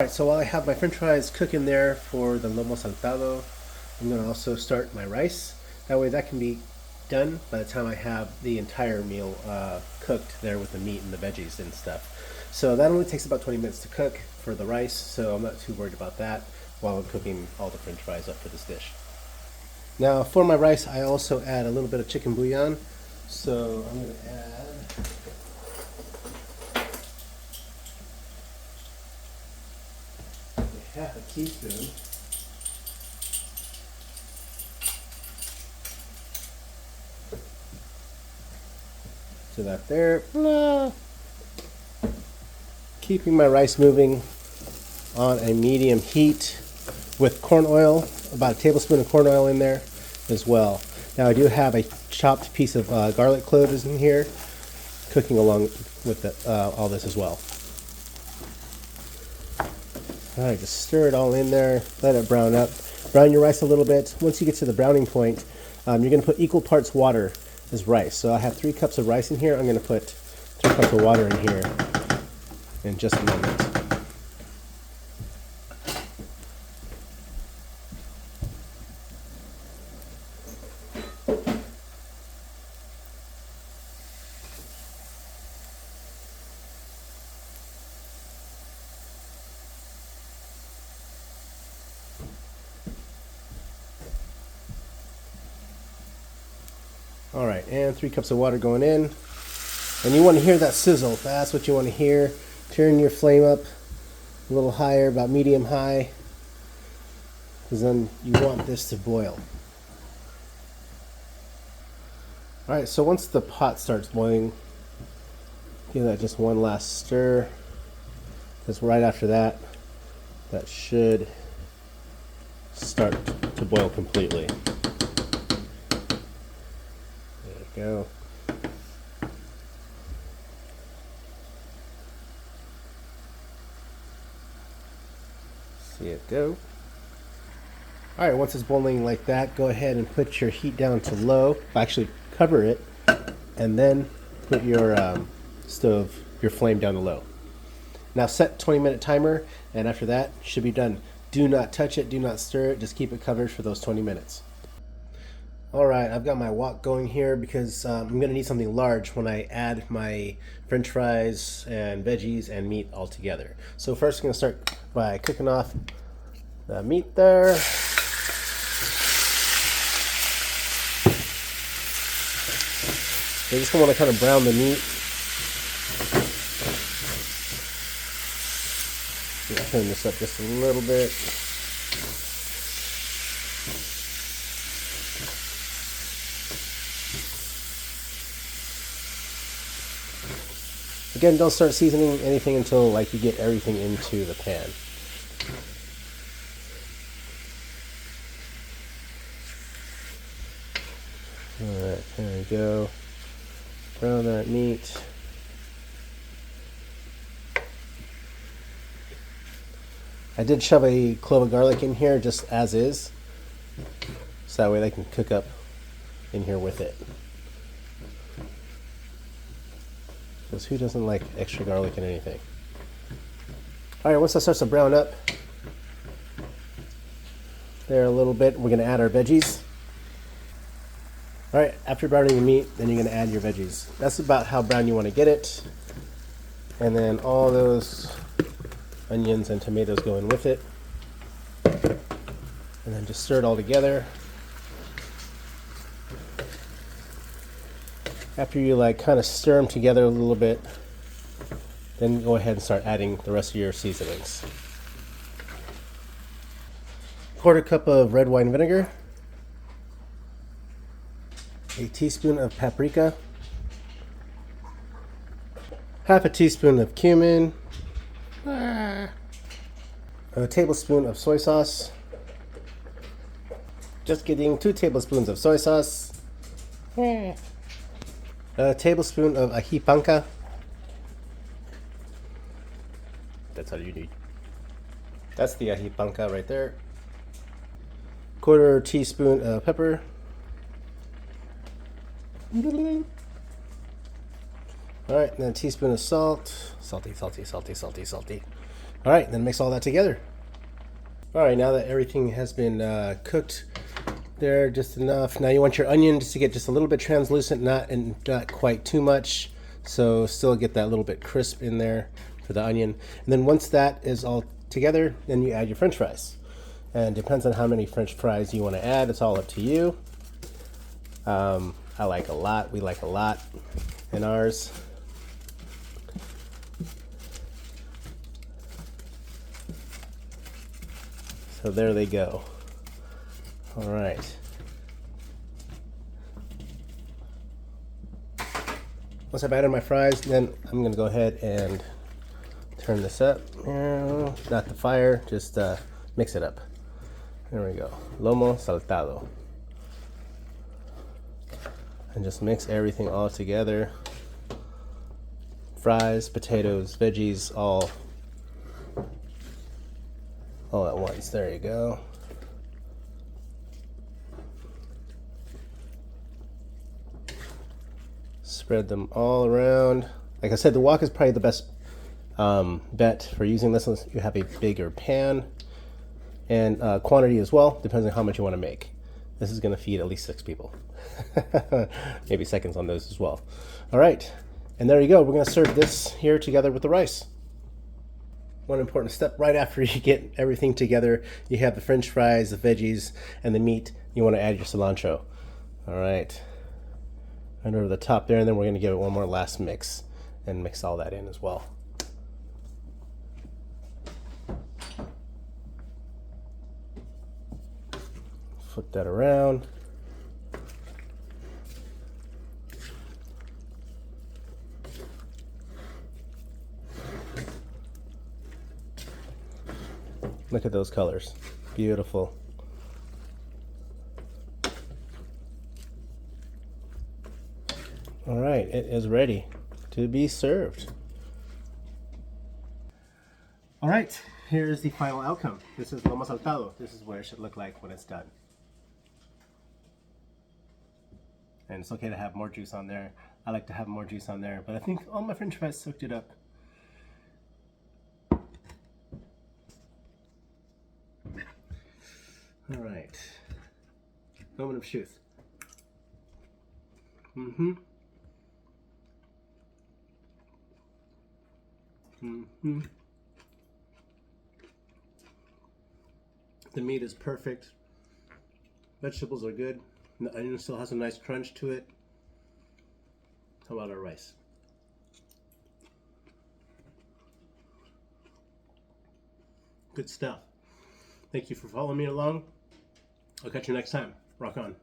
Alright, so while I have my french fries cooking there for the Lomo Saltado, I'm going to also start my rice. That way that can be done by the time I have the entire meal cooked there with the meat and the veggies and stuff. So that only takes about 20 minutes to cook for the rice, so I'm not too worried about that while I'm cooking all the french fries up for this dish. Now for my rice, I also add a little bit of chicken bouillon. So I'm going to add half a teaspoon. To that there. Keeping my rice moving on a medium heat with corn oil, about a tablespoon of corn oil in there as well. Now I do have a chopped piece of garlic cloves in here cooking along with all this as well. Alright, just stir it all in there, let it brown up. Brown your rice a little bit. Once you get to the browning point, you're going to put equal parts water as rice. So I have 3 cups of rice in here. I'm going to put 3 cups of water in here in just a moment. Alright, and 3 cups of water going in. And you want to hear that sizzle. That's what you want to hear. Turn your flame up a little higher, about medium high, because then you want this to boil. Alright, so once the pot starts boiling, give that just one last stir. Because right after that, that should start to boil completely. Go. See it go. Alright, once it's boiling like that, go ahead and put your heat down to low. Actually, cover it, and then put your your flame down to low. Now set 20-minute timer, and after that, should be done. Do not touch it, do not stir it, just keep it covered for those 20 minutes. Alright, I've got my wok going here because I'm going to need something large when I add my french fries and veggies and meat all together. So first I'm going to start by cooking off the meat there. I just want to kind of brown the meat. Turn this up just a little bit. Again, don't start seasoning anything until like you get everything into the pan. Alright, there we go. Brown that meat. I did shove a clove of garlic in here just as is, so that way they can cook up in here with it. Because who doesn't like extra garlic in anything? Alright, once that starts to brown up there a little bit, we're going to add our veggies. Alright, after browning the meat, then you're going to add your veggies. That's about how brown you want to get it. And then all those onions and tomatoes go in with it. And then just stir it all together. After you like kind of stir them together a little bit, then go ahead and start adding the rest of your seasonings. 1/4 cup of red wine vinegar, a teaspoon of paprika, half a teaspoon of cumin, a tablespoon of soy sauce, just kidding, 2 tablespoons of soy sauce, a tablespoon of ají panca. That's all you need. That's the ají panca right there. 1/4 teaspoon of pepper. Alright, then a teaspoon of salt. Salty, salty, salty, salty, salty. All right, then mix all that together. All right, now that everything has been cooked there just enough. Now you want your onion just to get just a little bit translucent, not quite too much. So still get that little bit crisp in there for the onion. And then once that is all together, then you add your French fries. And it depends on how many French fries you want to add. It's all up to you. I like a lot. We like a lot in ours. So there they go. All right. Once I've added my fries, then I'm going to go ahead and turn this up. Not the fire, just mix it up. There we go. Lomo Saltado. And just mix everything all together. Fries, potatoes, veggies, all at once. There you go. Spread them all around. Like I said, the wok is probably the best bet for using this unless you have a bigger pan. And quantity as well, depends on how much you want to make. This is going to feed at least 6 people. Maybe seconds on those as well. All right, and there you go. We're going to serve this here together with the rice. One important step right after you get everything together, you have the French fries, the veggies, and the meat. You want to add your cilantro. All right, right over the top there, and then we're going to give it one more last mix and mix all that in as well. Flip that around. Look at those colors. Beautiful. All right, it is ready to be served. All right, here's the final outcome. This is Lomo Saltado. This is what it should look like when it's done. And it's okay to have more juice on there. I like to have more juice on there, but I think all my French fries soaked it up. All right, moment of truth. The meat is perfect. Vegetables are good. The onion still has a nice crunch to it. How about our rice? Good stuff. Thank you for following me along. I'll catch you next time. Rock on.